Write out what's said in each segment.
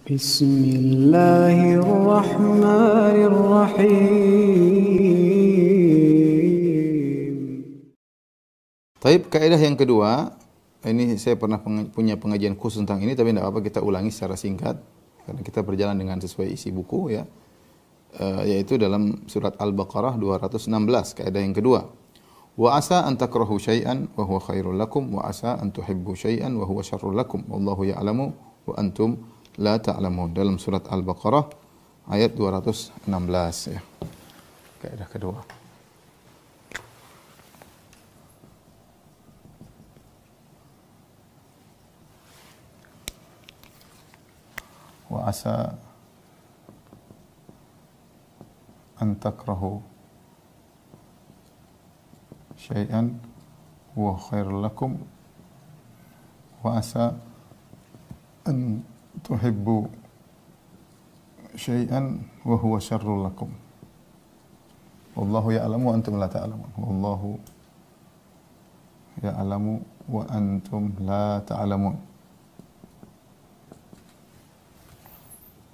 Bismillahirrahmanirrahim. Taib, kaidah yang kedua, ini saya pernah punya pengajian khusus tentang ini, tapi tidak apa kita ulangi secara singkat karena kita berjalan dengan sesuai isi buku ya. Yaitu dalam surat Al-Baqarah 216, kaidah yang kedua. Wa asa an takrahu syai'an wa huwa khairul lakum wa asa an tuhibbu syai'an wa huwa syarrul lakum wallahu ya'lamu wa antum la ta'lamun. Dalam surat Al-Baqarah ayat 216 ya. Kaidah kedua. Wa asa an takrahu syai'an wa khairul lakum wa asa an tuhibbu syai'an wa huwa syarrul lakum wallahu ya'lamu wa antum la ta'lamun wallahu ya'lamu wa antum la ta'lamun.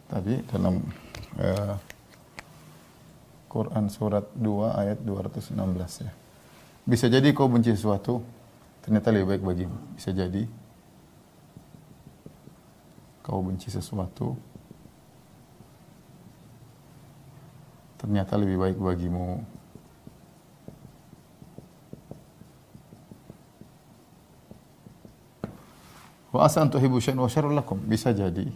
Tadi dalam Quran surat 2 ayat 216 ya. Bisa jadi kau benci sesuatu, ternyata lebih baik bagimu. Bisa jadi kau benci sesuatu, ternyata lebih baik bagimu. Wa asa an tuhibbu syai'an wa syarrul lakum. Bisa jadi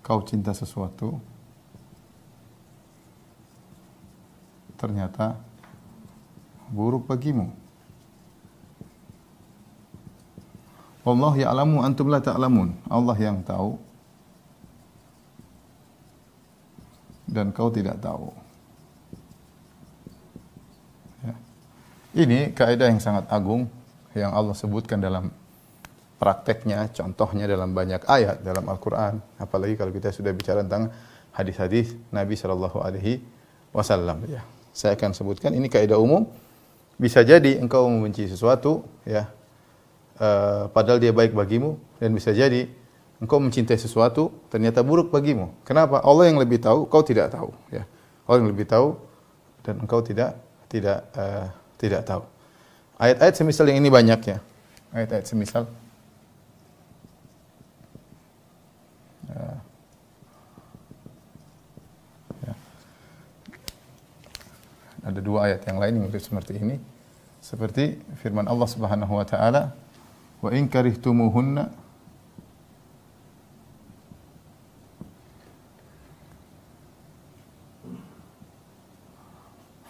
kau cinta sesuatu, ternyata buruk bagimu. Wallahu ya'lamu antum la ta'lamun. Allah yang tahu dan kau tidak tahu. Ya. Ini kaidah yang sangat agung yang Allah sebutkan dalam prakteknya, contohnya dalam banyak ayat dalam Al-Quran. Apalagi kalau kita sudah bicara tentang hadis-hadis Nabi Shallallahu Alaihi Wasallam. Ya. Saya akan sebutkan ini kaidah umum. Bisa jadi engkau membenci sesuatu, ya, padahal dia baik bagimu, dan bisa jadi engkau mencintai sesuatu, ternyata buruk bagimu. Kenapa? Allah yang lebih tahu, kau tidak tahu. Ya. Allah yang lebih tahu, dan engkau tidak tahu. Ayat-ayat semisal yang ini banyak ya. Ayat-ayat semisal. Ada dua ayat yang lain yang mirip seperti ini. Seperti firman Allah Subhanahu wa taala, "Wa in karihtumuhunna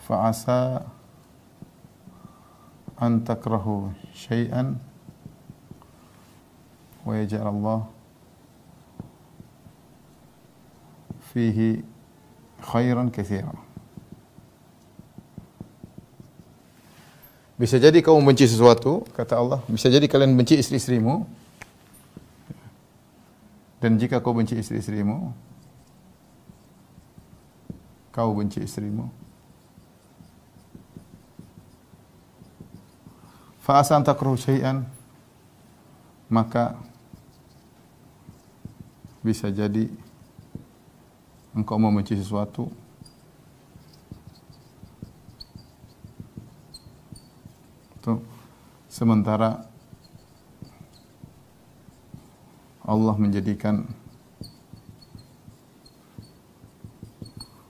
fa asa an takrahu syai'an wa yaj'al Allah fihi khairan katsiran." Bisa jadi kau membenci sesuatu, kata Allah. Bisa jadi kalian benci istri-istrimu. Dan jika kau benci istri-istrimu, kau benci istrimu, fa asa an takrahu syai'an, maka bisa jadi engkau membenci sesuatu, sementara Allah menjadikan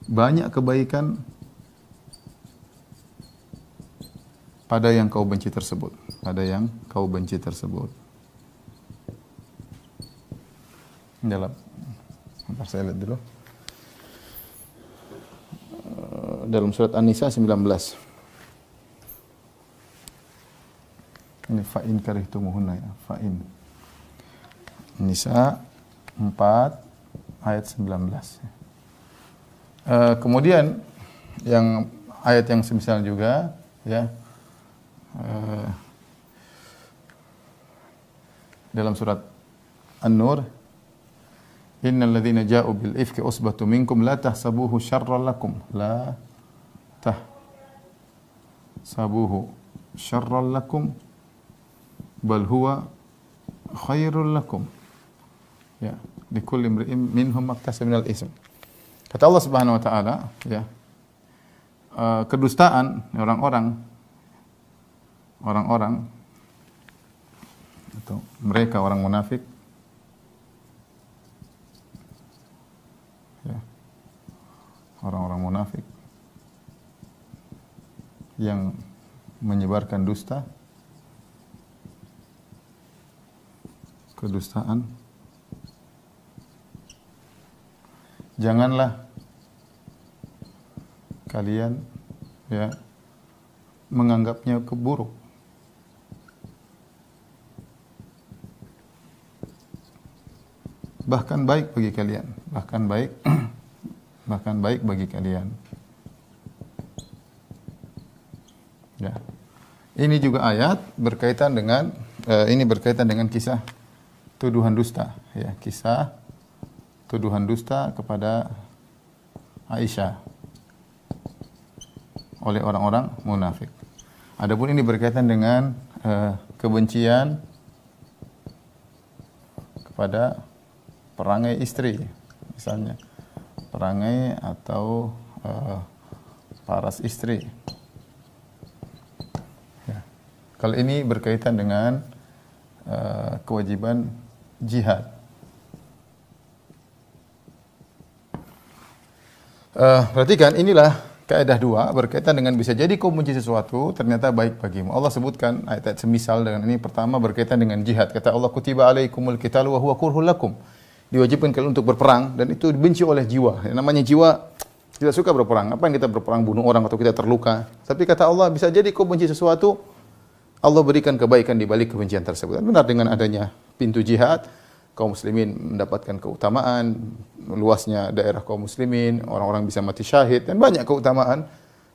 banyak kebaikan pada yang kau benci tersebut. Pada yang kau benci tersebut. Dalam, bentar saya lihat dulu. Dalam surat An-Nisa 19. Ini fa'in karihtumuhunna ya, fa'in. Nisa 4 ayat 19. Kemudian yang ayat yang semisal juga ya, dalam surat An-Nur, innal ladzina ja'u bil ifki usbatu minkum la tahsabuhu syarran lakum, la tahsabuhu syarran lakum bal huwa khairul lakum Ya, likulli imri'in minhum maktasaba minal ism. Kata Allah Subhanahu wa taala, ya. Kedustaan orang-orang atau mereka orang munafik, ya, orang-orang munafik yang menyebarkan dusta, kedustaan, janganlah kalian, ya, menganggapnya keburuk. Bahkan baik bagi kalian, bahkan baik bagi kalian. Ya. Ini juga ayat berkaitan dengan kisah tuduhan dusta, ya, kisah tuduhan dusta kepada Aisyah oleh orang-orang munafik. Adapun ini berkaitan dengan kebencian kepada perangai istri, misalnya perangai atau paras istri. Ya. Kalau ini berkaitan dengan kewajiban jihad. Perhatikan, inilah kaidah dua berkaitan dengan bisa jadi kau benci sesuatu ternyata baik bagimu. Allah sebutkan ayat-ayat semisal dengan ini. Pertama berkaitan dengan jihad. Kata Allah, kutiba alaikumul qitalu wa huwa kurhul lakum. Diwajibkan kalian untuk berperang dan itu dibenci oleh jiwa. Yang namanya jiwa tidak suka berperang. Apa yang kita berperang, bunuh orang atau kita terluka. Tapi kata Allah, bisa jadi kau benci sesuatu, Allah berikan kebaikan di balik kebencian tersebut. Dan benar, dengan adanya pintu jihad, kaum muslimin mendapatkan keutamaan, luasnya daerah kaum muslimin, orang-orang bisa mati syahid, dan banyak keutamaan.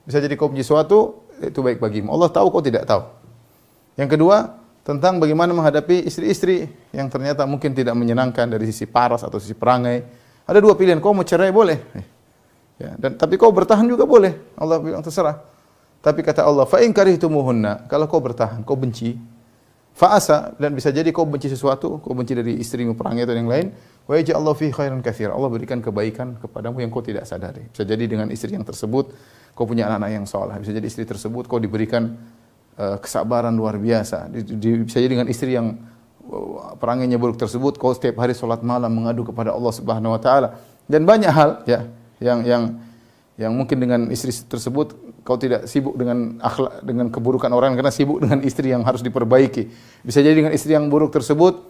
Bisa jadi kau benci sesuatu, itu baik bagimu. Allah tahu, kau tidak tahu. Yang kedua, tentang bagaimana menghadapi istri-istri yang ternyata mungkin tidak menyenangkan dari sisi paras atau sisi perangai. Ada dua pilihan, kau mau cerai boleh. Ya, tapi kau bertahan juga boleh. Allah bilang terserah. Tapi kata Allah, fa in karihtumuhunna, kalau kau bertahan, kau benci, fa'asa, dan bisa jadi kau benci sesuatu, kau benci dari istrimu, perangai atau yang lain, wa yaj'allahu fi khairan katsira. Allah berikan kebaikan kepadamu yang kau tidak sadari. Bisa jadi dengan istri yang tersebut kau punya anak-anak yang saleh. Bisa jadi istri tersebut kau diberikan kesabaran luar biasa. Bisa jadi dengan istri yang perangainya buruk tersebut kau setiap hari salat malam mengadu kepada Allah Subhanahu wa taala. Dan banyak hal, ya, yang mungkin dengan istri tersebut kau tidak sibuk dengan akhlak, dengan keburukan orang, karena sibuk dengan istri yang harus diperbaiki. Bisa jadi dengan istri yang buruk tersebut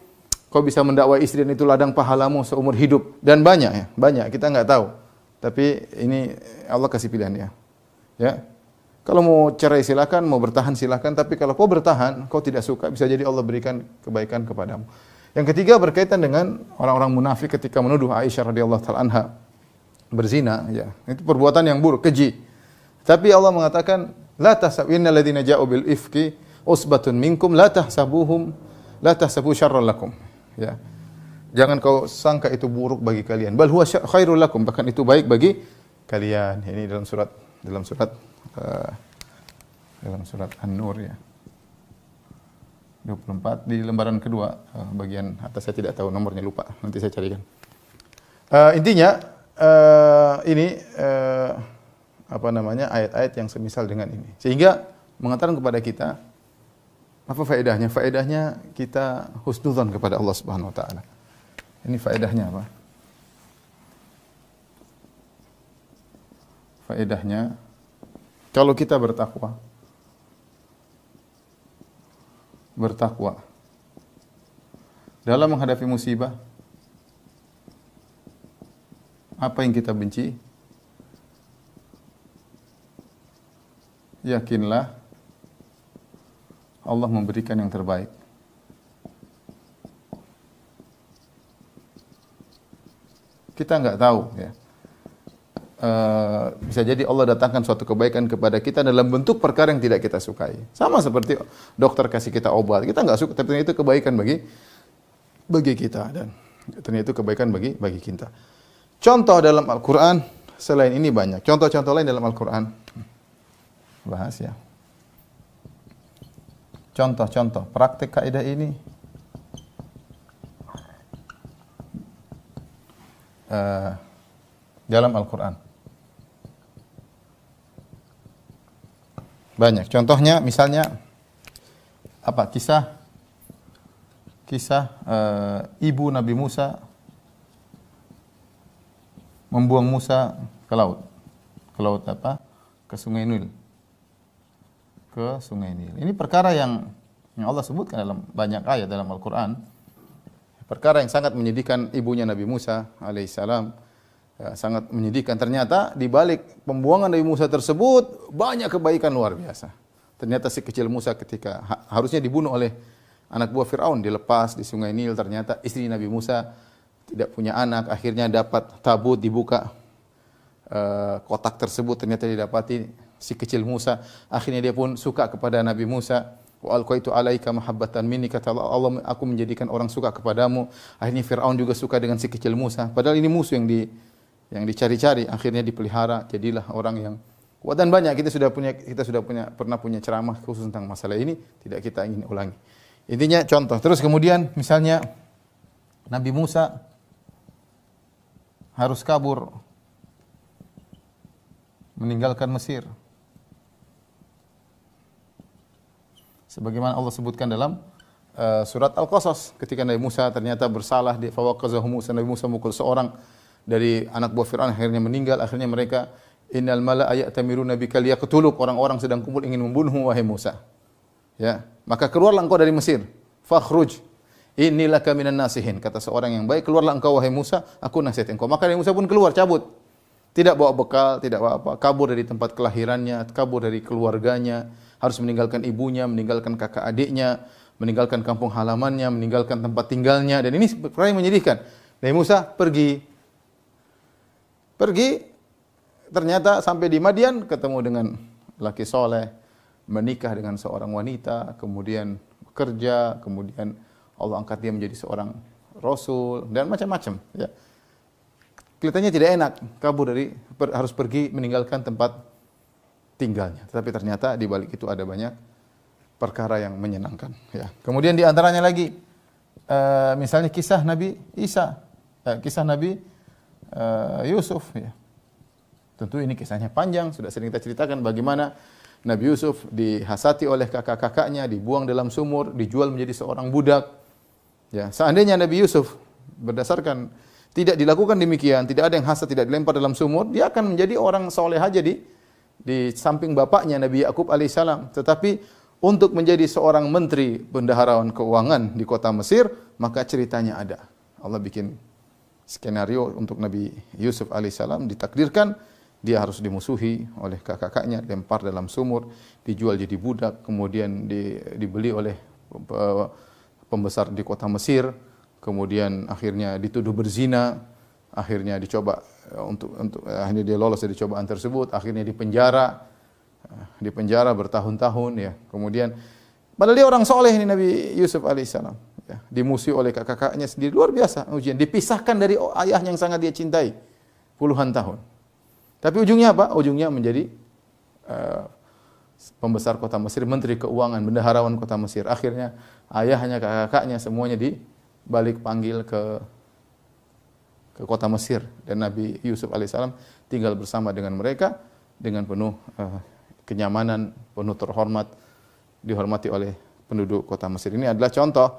kau bisa mendakwai istri dan itu ladang pahalamu seumur hidup. Dan banyak, ya, banyak, kita enggak tahu. Tapi ini Allah kasih pilihan, ya. Ya. Kalau mau cerai silakan, mau bertahan silakan, tapi kalau kau bertahan, kau tidak suka, bisa jadi Allah berikan kebaikan kepadamu. Yang ketiga berkaitan dengan orang-orang munafik ketika menuduh Aisyah radhiyallahu taala anha berzina, ya. Itu perbuatan yang buruk, keji. Tapi Allah mengatakan, la tahsabunna alladziina jaa'u bil ifki usbatun minkum la tahsabu syarran lakum. Ya. Jangan kau sangka itu buruk bagi kalian. Bal huwa khairul lakum, bahkan itu baik bagi kalian. Ini dalam surat An-Nur, ya. 24 di lembaran kedua, bagian atas saya tidak tahu nomornya, lupa. Nanti saya carikan. Intinya ayat-ayat yang semisal dengan ini. Sehingga mengatakan kepada kita apa faedahnya? Faedahnya kita husnudzon kepada Allah Subhanahu wa taala. Ini faedahnya apa? Faedahnya kalau kita bertakwa dalam menghadapi musibah, apa yang kita benci, yakinlah Allah memberikan yang terbaik. Kita enggak tahu, ya. Bisa jadi Allah datangkan suatu kebaikan kepada kita dalam bentuk perkara yang tidak kita sukai. Sama seperti dokter kasih kita obat, kita enggak suka, tapi itu kebaikan bagi kita, dan ternyata itu kebaikan bagi kita. Contoh dalam Al-Quran selain ini banyak. Contoh-contoh lain dalam Al-Quran. Bahas, ya. Contoh-contoh praktik kaidah ini dalam Al-Quran. Banyak. Contohnya misalnya apa? Kisah ibu Nabi Musa membuang Musa ke laut. Ke laut apa? Ke Sungai Nil. Ke Sungai Nil. Ini perkara yang Allah sebutkan dalam banyak ayat dalam Al-Quran. Perkara yang sangat menyedihkan ibunya Nabi Musa alaihissalam. Ya, sangat menyedihkan. Ternyata di balik pembuangan Nabi Musa tersebut banyak kebaikan luar biasa. Ternyata si kecil Musa ketika harusnya dibunuh oleh anak buah Fir'aun, dilepas di Sungai Nil, ternyata istri Nabi Musa tidak punya anak, akhirnya dapat tabut, dibuka kotak tersebut, ternyata didapati si kecil Musa. Akhirnya dia pun suka kepada Nabi Musa. Wa alqaitu alaika mahabbatan minni, kata Allah, aku menjadikan orang suka kepadamu. Akhirnya Fir'aun juga suka dengan si kecil Musa. Padahal ini musuh yang dicari-cari, akhirnya dipelihara, jadilah orang yang kuat. Dan banyak kita sudah pernah punya ceramah khusus tentang masalah ini, tidak kita ingin ulangi. Intinya contoh. Terus kemudian misalnya Nabi Musa harus kabur meninggalkan Mesir. Sebagaimana Allah sebutkan dalam surat Al-Qasas, ketika Nabi Musa ternyata bersalah, di fawaqazahu Musa, Nabi Musa mukul seorang dari anak buah Fir'aun, akhirnya meninggal. Akhirnya mereka, innal mala'a ya'tamiruna bika liyaqtuluk, orang-orang sedang kumpul ingin membunuhmu wahai Musa. Ya, maka keluarlah engkau dari Mesir. Fakhruj inni laka minan nasihin, kata seorang yang baik, keluarlah engkau wahai Musa, aku nasihat engkau. Maka Nabi Musa pun keluar, cabut. Tidak bawa bekal, tidak bawa apa, kabur dari tempat kelahirannya, kabur dari keluarganya, harus meninggalkan ibunya, meninggalkan kakak adiknya, meninggalkan kampung halamannya, meninggalkan tempat tinggalnya, dan ini perkara yang menyedihkan. Nabi Musa pergi, ternyata sampai di Madian ketemu dengan laki soleh, menikah dengan seorang wanita, kemudian bekerja, kemudian Allah angkat dia menjadi seorang rasul dan macam-macam. Ya. Kelihatannya tidak enak, kabur harus pergi meninggalkan tempat tinggalnya. Tetapi ternyata di balik itu ada banyak perkara yang menyenangkan. Ya. Kemudian di antaranya lagi, misalnya kisah Nabi Isa, kisah Nabi Yusuf. Ya. Tentu ini kisahnya panjang, sudah sering kita ceritakan bagaimana Nabi Yusuf dihasati oleh kakak-kakaknya, dibuang dalam sumur, dijual menjadi seorang budak. Ya, seandainya Nabi Yusuf berdasarkan tidak dilakukan demikian, tidak ada yang hasad, tidak dilempar dalam sumur, dia akan menjadi orang soleh aja di samping bapaknya Nabi Yakub alaihissalam. Tetapi untuk menjadi seorang menteri bendaharawan keuangan di kota Mesir, maka ceritanya ada. Allah bikin skenario untuk Nabi Yusuf alaihissalam, ditakdirkan dia harus dimusuhi oleh kakak-kakaknya, lempar dalam sumur, dijual jadi budak, kemudian dibeli oleh pembesar di kota Mesir, kemudian akhirnya dituduh berzina, akhirnya dicoba akhirnya dia lolos dari cobaan tersebut, akhirnya dipenjara bertahun-tahun ya. Kemudian padahal dia orang soleh ini Nabi Yusuf alaihissalam, ya, dimusuhi oleh kakak-kakaknya sendiri, luar biasa ujian, dipisahkan dari ayahnya yang sangat dia cintai puluhan tahun. Tapi ujungnya apa? Ujungnya menjadi pembesar kota Mesir, menteri keuangan, bendaharawan kota Mesir. Akhirnya ayahnya, kakak-kakaknya semuanya dibalik panggil ke kota Mesir, dan Nabi Yusuf alaihissalam tinggal bersama dengan mereka dengan penuh kenyamanan, penuh terhormat, dihormati oleh penduduk kota Mesir. Ini adalah contoh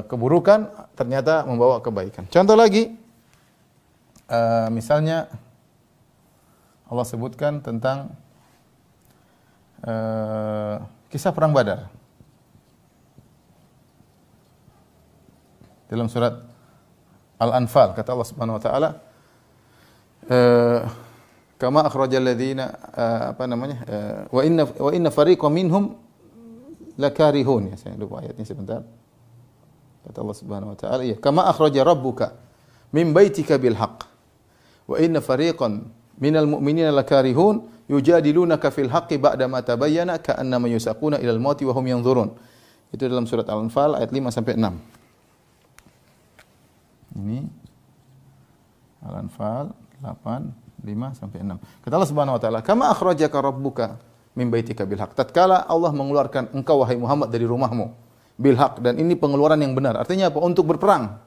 keburukan ternyata membawa kebaikan. Contoh lagi, misalnya Allah sebutkan tentang kisah perang Badar dalam surat Al-Anfal. Kata Allah Subhanahu wa taala, kama akhrajal ladzina wa inna fariqam minhum lakarihun. Ya, saya lupa ayatnya sebentar. Kata Allah Subhanahu wa taala, ya, kama akhraja rabbuka min baitika bil haqq wa inna fariqan minal mu'minina lakarihun yujadilunaka fil haqqi ba'da ma tabayyana ka'annama yusaquna ilal mauti wa hum yanzurun. Itu dalam surat Al-Anfal ayat 5 sampai 6. Ini Al-Anfal 8 5 sampai 6. Kata Allah Subhanahu wa taala, "Kama akhrajaka rabbuka min baitika bil haqq." Tatkala Allah mengeluarkan engkau wahai Muhammad dari rumahmu bil haqq, dan ini pengeluaran yang benar. Artinya apa? Untuk berperang.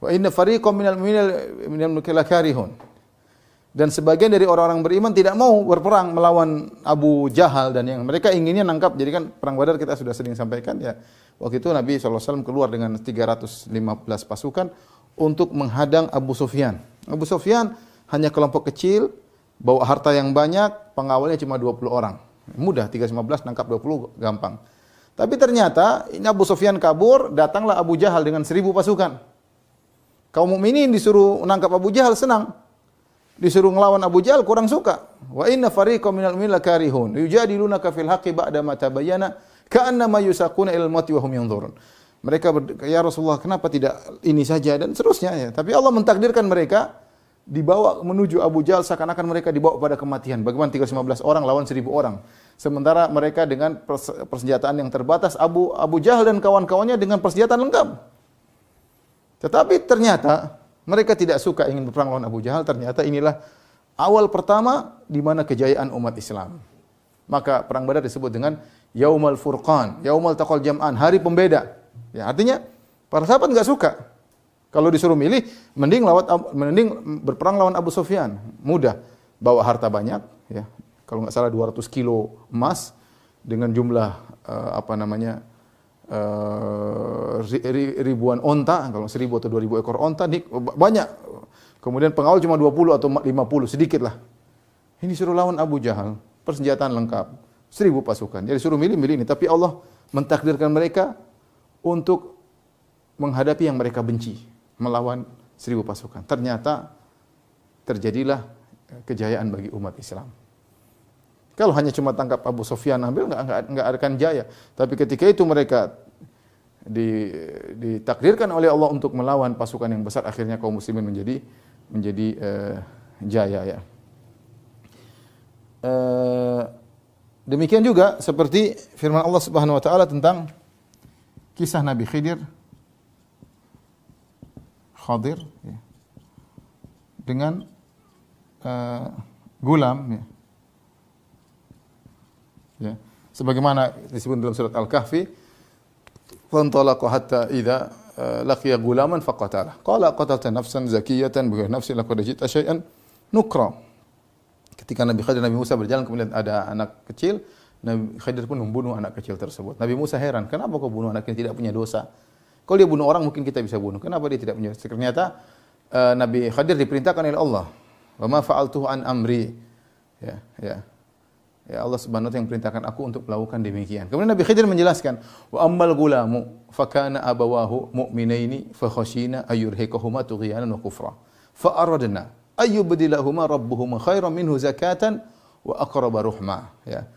Wa inna fariqam minal mu'minina lakarihun. Dan sebagian dari orang-orang beriman tidak mau berperang melawan Abu Jahal dan yang mereka inginnya nangkap. Jadi kan perang Badar kita sudah sering sampaikan ya. Waktu itu Nabi SAW keluar dengan 315 pasukan untuk menghadang Abu Sufyan. Abu Sufyan hanya kelompok kecil, bawa harta yang banyak, pengawalnya cuma 20 orang. Mudah, 315 nangkap 20 gampang. Tapi ternyata ini Abu Sufyan kabur, datanglah Abu Jahal dengan 1000 pasukan. Kaum mukminin disuruh menangkap Abu Jahal senang. Disuruh ngelawan Abu Jahal kurang suka. Wa inna fariqam minal mu'minina lakarihun yujadilunaka fil haqqi ba'da ma tabayyana ka'annama yusaquna ilal mauti wa hum yanzurun. Mereka ya Rasulullah, kenapa tidak ini saja dan seterusnya ya. Tapi Allah mentakdirkan mereka dibawa menuju Abu Jahal seakan-akan mereka dibawa pada kematian. Bagaimana 315 orang lawan 1000 orang. Sementara mereka dengan persenjataan yang terbatas, Abu Jahal dan kawan-kawannya dengan persenjataan lengkap. Tetapi ternyata mereka tidak suka ingin berperang lawan Abu Jahal. Ternyata inilah awal pertama di mana kejayaan umat Islam. Maka perang Badar disebut dengan Yaumal Furqan, Yaumal Taqal Jam'an, hari pembeda. Ya, artinya para sahabat enggak suka. Kalau disuruh milih, mending berperang lawan Abu Sufyan. Mudah, bawa harta banyak, ya. Kalau enggak salah 200 kilo emas dengan jumlah ribuan onta, kalau 1000 atau 2000 ekor onta, banyak. Kemudian pengawal cuma 20 atau 50, sedikit lah. Ini suruh lawan Abu Jahal, persenjataan lengkap, 1000 pasukan. Jadi suruh milih ini, tapi Allah mentakdirkan mereka untuk menghadapi yang mereka benci, melawan 1000 pasukan. Ternyata terjadilah kejayaan bagi umat Islam. Kalau hanya cuma tangkap Abu Sufyan ambil enggak akan jaya. Tapi ketika itu mereka ditakdirkan oleh Allah untuk melawan pasukan yang besar, akhirnya kaum muslimin menjadi jaya ya. Demikian juga seperti firman Allah Subhanahu wa taala tentang kisah Nabi Khidir ya, dengan gulam ya. Ya. Sebagaimana disebut dalam surat Al-Kahfi, "Fantalaqa hatta idza laqiya gulaman faqatalah. Qala qatalta nafsan zakiyatan bi nafsin laqad jita syai'an nukra." Ketika Nabi Khidir Nabi Musa berjalan, kemudian ada anak kecil, Nabi Khidir pun membunuh anak kecil tersebut. Nabi Musa heran, "Kenapa kau bunuh anak yang tidak punya dosa? Kalau dia bunuh orang mungkin kita bisa bunuh. Kenapa dia tidak punya dosa?" Ternyata Nabi Khidir diperintahkan oleh Allah, "Wa ma fa'altuhu an amri." Ya Allah Subhanahu wa taala yang perintahkan aku untuk melakukan demikian. Kemudian Nabi Khidir menjelaskan, "Wa ammal gulamu fa kana abawahu mu'minaini fa khashina ayyurhiqahuma tughyanan wa kufra. Fa aradna ayyubdilahuma rabbuhuma khairan minhu zakatan wa aqraba ruhma." Ya.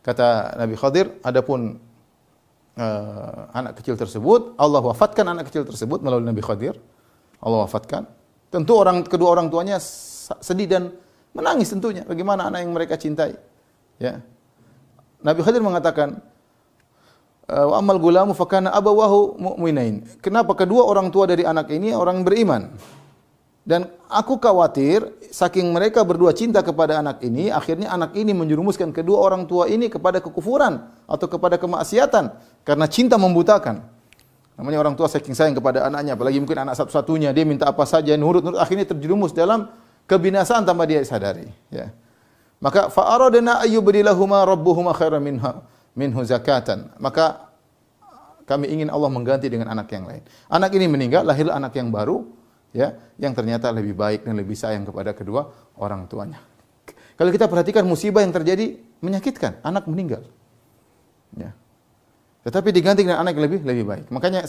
Kata Nabi Khidir, adapun anak kecil tersebut, Allah wafatkan anak kecil tersebut melalui Nabi Khidir. Allah wafatkan. Tentu kedua orang tuanya sedih dan menangis tentunya. Bagaimana anak yang mereka cintai? Ya. Nabi Khidir mengatakan, "Wa ammal gulamu fa kana abawahu mu'minain." Kenapa kedua orang tua dari anak ini orang beriman? Dan aku khawatir saking mereka berdua cinta kepada anak ini, akhirnya anak ini menjerumuskan kedua orang tua ini kepada kekufuran atau kepada kemaksiatan karena cinta membutakan. Namanya orang tua saking sayang kepada anaknya, apalagi mungkin anak satu-satunya, dia minta apa saja nurut, akhirnya terjerumus dalam kebinasaan tanpa dia sadari, ya. Maka fa aradna ayyubdilahuma rabbuhuma khairan minhu zakatan. Maka kami ingin Allah mengganti dengan anak yang lain. Anak ini meninggal, lahirlah anak yang baru, ya, yang ternyata lebih baik dan lebih sayang kepada kedua orang tuanya. Kalau kita perhatikan musibah yang terjadi menyakitkan, anak meninggal. Ya. Tetapi diganti dengan anak yang lebih baik. Makanya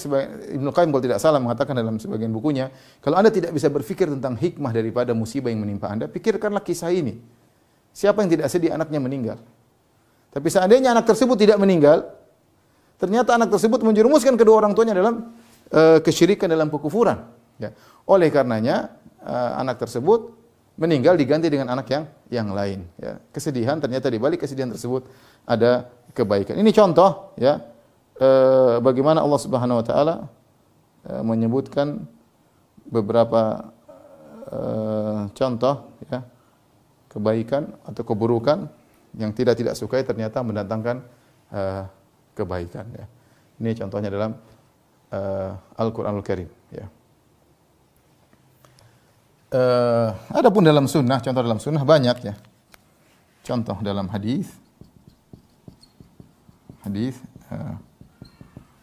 Ibnu Qayyim kalau tidak salah mengatakan dalam sebagian bukunya, kalau Anda tidak bisa berpikir tentang hikmah daripada musibah yang menimpa Anda, pikirkanlah kisah ini. Siapa yang tidak sedih anaknya meninggal? Tapi seandainya anak tersebut tidak meninggal, ternyata anak tersebut menjerumuskan kedua orang tuanya dalam kesyirikan, dalam kekufuran. Ya. Oleh karenanya anak tersebut meninggal diganti dengan anak yang lain. Ya. Kesedihan, ternyata di balik kesedihan tersebut ada kebaikan. Ini contoh, ya, bagaimana Allah Subhanahu Wa Taala menyebutkan beberapa contoh, ya, kebaikan atau keburukan yang tidak sukai ternyata mendatangkan kebaikan. Ya. Ini contohnya dalam Al-Quranul Karim. Ya. Adapun dalam sunnah, contoh dalam sunnah banyak ya. Contoh dalam hadis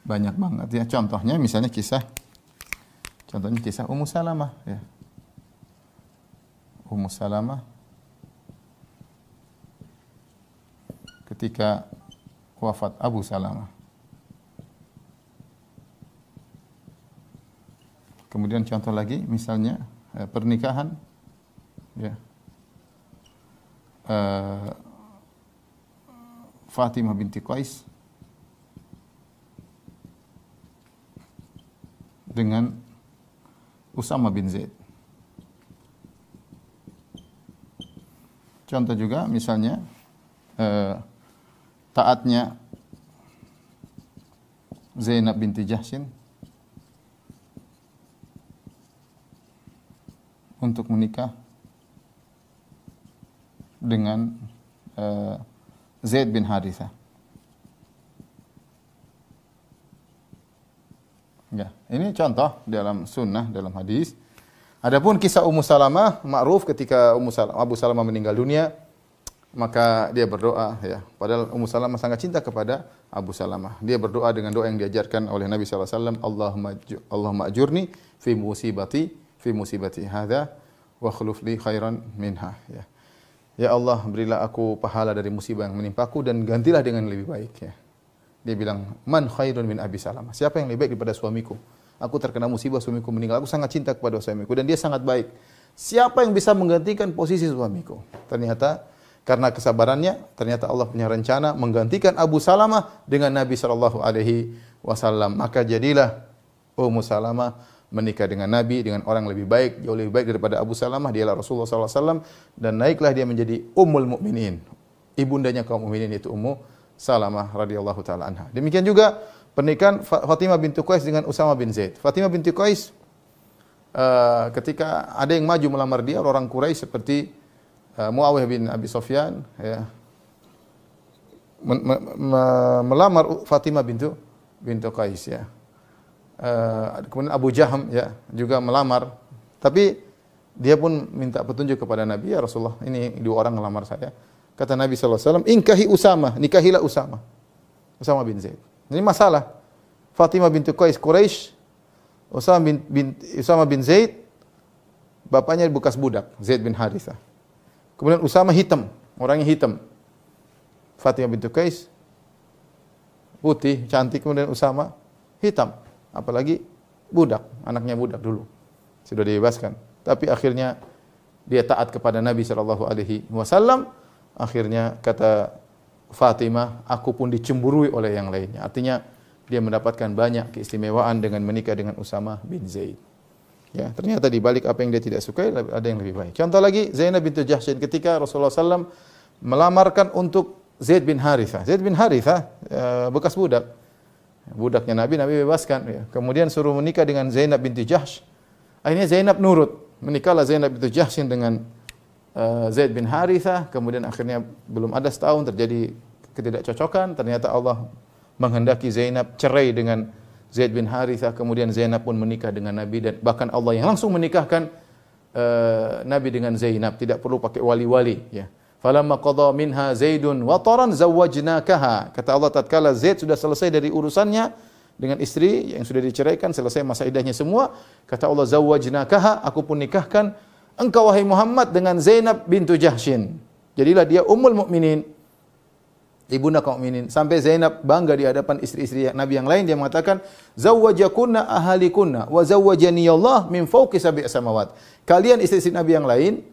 banyak banget ya. Contohnya kisah Ummu Salamah ya. Ummu Salamah ketika wafat Abu Salamah. Kemudian contoh lagi misalnya pernikahan ya. Fatimah binti Qais dengan Usama bin Zaid. Contoh juga misalnya taatnya Zainab binti Jahshin untuk menikah dengan Zaid bin Harithah. Ya, ini contoh dalam sunnah, dalam hadis. Adapun kisah Ummu Salamah, ma'ruf ketika Abu Salamah meninggal dunia, maka dia berdoa ya. Padahal Ummu Salamah sangat cinta kepada Abu Salamah. Dia berdoa dengan doa yang diajarkan oleh Nabi sallallahu alaihi wasallam, Allahumma ajurni fi musibati hadza wa khuluf li khairan minha ya. Ya Allah, berilah aku pahala dari musibah yang menimpaku dan gantilah dengan lebih baik ya. Dia bilang, man khairun min Abi Salamah. Siapa yang lebih baik daripada suamiku? Aku terkena musibah, suamiku meninggal. Aku sangat cinta kepada suamiku dan dia sangat baik. Siapa yang bisa menggantikan posisi suamiku? Ternyata karena kesabarannya, ternyata Allah punya rencana menggantikan Abu Salamah dengan Nabi sallallahu alaihi wasallam. Maka jadilah Ummu Salamah menikah dengan Nabi dengan orang lebih baik, jauh lebih baik daripada Abu Salamah. Dialah Rasulullah sallallahu alaihi wasallam dan naiklah dia menjadi Ummul Mukminin. Ibundanya kaum mukminin yaitu Ummu Salamah radhiyallahu taala anha. Demikian juga pernikahan Fatimah binti Qais dengan Usama bin Zaid. Fatimah binti Qais ketika ada yang maju melamar dia, orang Quraisy seperti Muawiyah bin Abi Sufyan ya, melamar Fatimah binti Qais ya. Kemudian Abu Jaham ya juga melamar, tapi dia pun minta petunjuk kepada Nabi, ya Rasulullah, ini dua orang melamar saya. Kata Nabi sallallahu alaihi wasallam, "Inkahi Usama, nikahilah Usama bin Zaid." Ini masalah. Fatimah binti Qais Quraisy, Usama bin Zaid bapaknya bekas budak, Zaid bin Harithah. Kemudian Usama hitam, orangnya hitam. Fatimah binti Qais putih, cantik, kemudian Usama hitam. Apalagi budak, anaknya budak dulu. Sudah dibebaskan. Tapi akhirnya dia taat kepada Nabi sallallahu alaihi wasallam. Akhirnya kata Fatimah, aku pun dicemburui oleh yang lainnya. Artinya dia mendapatkan banyak keistimewaan dengan menikah dengan Usama bin Zaid. Ya, ternyata di balik apa yang dia tidak sukai ada yang lebih baik. Contoh lagi Zainab binti Jahshin ketika Rasulullah SAW melamarkan untuk Zaid bin Harithah. Zaid bin Harithah bekas budak. Budaknya Nabi bebaskan ya. Kemudian suruh menikah dengan Zainab binti Jahsh. Akhirnya Zainab nurut. Menikahlah Zainab binti Jahshin dengan Zaid bin Harithah. Kemudian akhirnya belum ada setahun terjadi ketidakcocokan. Ternyata Allah menghendaki Zainab cerai dengan Zaid bin Harithah. Kemudian Zainab pun menikah dengan Nabi dan bahkan Allah yang langsung menikahkan Nabi dengan Zainab, tidak perlu pakai wali-wali ya. Falamma qada minha Zaidun wataran zawwajnakaha. Kata Allah tatkala Zaid sudah selesai dari urusannya dengan istri yang sudah diceraikan, selesai masa iddahnya semua, kata Allah zawwajnakaha, aku pun nikahkan engkau wahai Muhammad dengan Zainab bintu Jahshin. Jadilah dia ummul mukminin, ibunda kaum mukminin. Sampai Zainab bangga di hadapan istri-istri Nabi yang lain, dia mengatakan zawwajakunna ahalikunna wa zawwajani Allah min fawqi sab'i samawat. Kalian istri-istri Nabi yang lain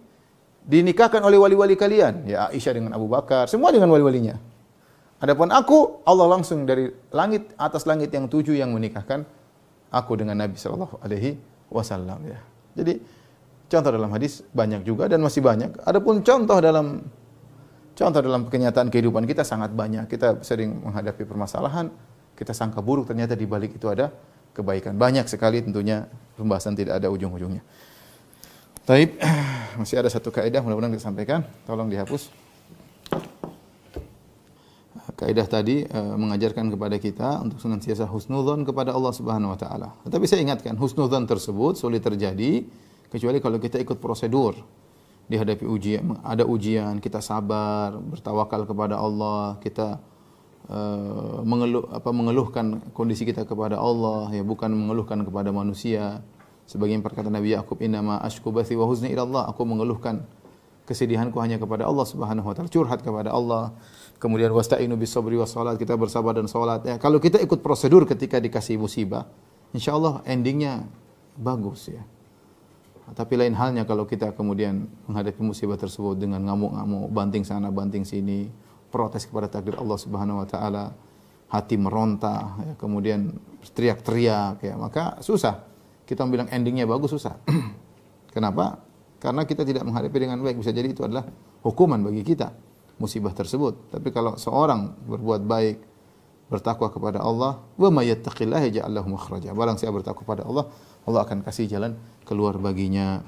dinikahkan oleh wali-wali kalian, ya Aisyah dengan Abu Bakar, semua dengan wali-walinya. Adapun aku, Allah langsung dari langit, atas langit yang 7 yang menikahkan aku dengan Nabi sallallahu alaihi wasallam ya. Jadi contoh dalam hadis banyak juga dan masih banyak. Adapun contoh dalam kenyataan kehidupan kita sangat banyak. Kita sering menghadapi permasalahan, kita sangka buruk, ternyata di balik itu ada kebaikan. Banyak sekali tentunya, pembahasan tidak ada ujung-ujungnya. Taib, masih ada satu kaidah mudah-mudahan kita sampaikan. Tolong dihapus. Kaidah tadi mengajarkan kepada kita untuk senantiasa husnudzon kepada Allah Subhanahu wa taala. Tetapi saya ingatkan, husnudzon tersebut sulit terjadi Kecuali kalau kita ikut prosedur, dihadapi ujian, ada ujian, kita sabar, bertawakal kepada Allah, kita mengeluhkan kondisi kita kepada Allah, ya bukan mengeluhkan kepada manusia. Sebagian perkataan Nabi Yakub, innama ashku bathi wa huzni ila Allah, aku mengeluhkan kesedihanku hanya kepada Allah Subhanahu wa taala, curhat kepada Allah. Kemudian wasta'inu bis sabri was salat, kita bersabar dan salat. Ya, kalau kita ikut prosedur ketika dikasih musibah, insyaallah endingnya bagus ya. Tapi lain halnya kalau kita kemudian menghadapi musibah tersebut dengan ngamuk-ngamuk, banting sana, banting sini, protes kepada takdir Allah Subhanahu wa taala, hati meronta, ya, kemudian teriak-teriak, ya, maka susah. Kita bilang endingnya bagus, susah. Kenapa? Karena kita tidak menghadapi dengan baik. Bisa jadi itu adalah hukuman bagi kita, musibah tersebut. Tapi kalau seorang berbuat baik, bertakwa kepada Allah, wa may yattaqillaha yaj'al lahu makhraja. Barang siapa bertakwa kepada Allah, Allah akan kasih jalan keluar baginya.